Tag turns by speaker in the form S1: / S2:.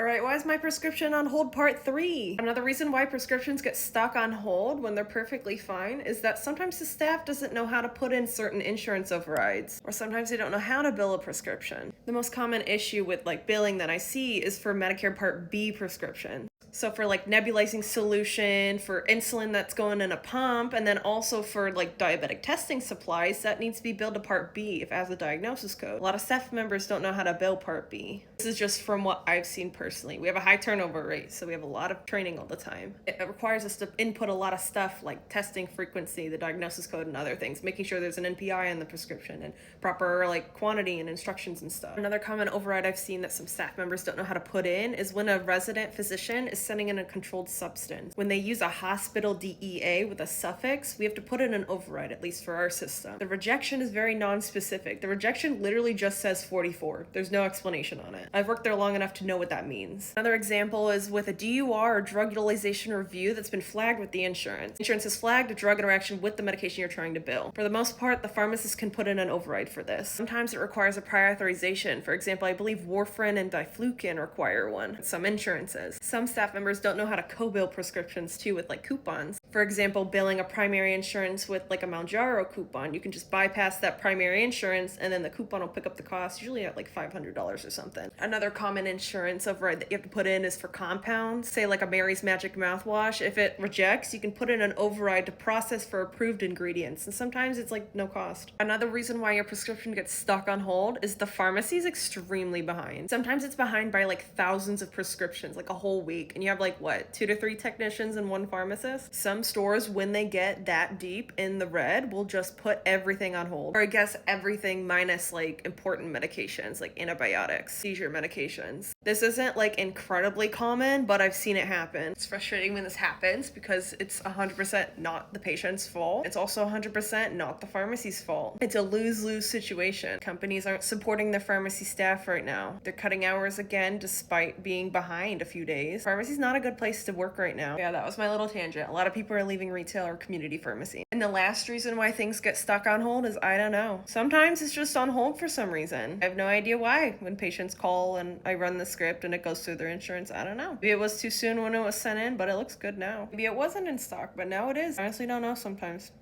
S1: Alright, why is my prescription on hold part 3? Another reason why prescriptions get stuck on hold when they're perfectly fine is that sometimes the staff doesn't know how to put in certain insurance overrides, or sometimes they don't know how to bill a prescription. The most common issue with billing that I see is for Medicare Part B prescriptions. So for nebulizing solution, for insulin that's going in a pump, and then also for diabetic testing supplies, that needs to be billed to Part B if it has a diagnosis code. A lot of staff members don't know how to bill Part B. This is just from what I've seen personally. We have a high turnover rate, so we have a lot of training all the time. It requires us to input a lot of stuff like testing frequency, the diagnosis code, and other things, making sure there's an NPI in the prescription and proper quantity and instructions and stuff. Another common override I've seen that some staff members don't know how to put in is when a resident physician is sending in a controlled substance. When they use a hospital DEA with a suffix, we have to put in an override, at least for our system. The rejection is very non-specific. The rejection literally just says 44. There's no explanation on it. I've worked there long enough to know what that means. Another example is with a DUR or drug utilization review that's been flagged with the insurance. Insurance has flagged a drug interaction with the medication you're trying to bill. For the most part, the pharmacist can put in an override for this. Sometimes it requires a prior authorization. For example, I believe warfarin and diflucan require one. Some insurances. Some staff members don't know how to co-bill prescriptions too with coupons. For example, billing a primary insurance with a Mounjaro coupon. You can just bypass that primary insurance and then the coupon will pick up the cost, usually at $500 or something. Another common insurance override that you have to put in is for compounds. Say a Mary's Magic mouthwash. If it rejects, you can put in an override to process for approved ingredients, and sometimes it's no cost. Another reason why your prescription gets stuck on hold is the pharmacy is extremely behind. Sometimes it's behind by thousands of prescriptions, a whole week, and you have what, 2 to 3 technicians and 1 pharmacist? Some stores, when they get that deep in the red, will just put everything on hold, or I guess everything minus important medications like antibiotics, seizure medications. This isn't incredibly common, but I've seen it happen. It's frustrating when this happens because it's 100% not the patient's fault. It's also 100% not the pharmacy's fault. It's a lose-lose situation. Companies aren't supporting their pharmacy staff right now. They're cutting hours again despite being behind a few days. Pharmacy's not a good place to work right now. Yeah, that was my little tangent. A lot of people are leaving retail or community pharmacy. And the last reason why things get stuck on hold is I don't know. Sometimes it's just on hold for some reason. I have no idea why. When patients call and I run the script and it goes through their insurance, I don't know. Maybe it was too soon when it was sent in, but it looks good now. Maybe it wasn't in stock, but now it is. I honestly don't know sometimes.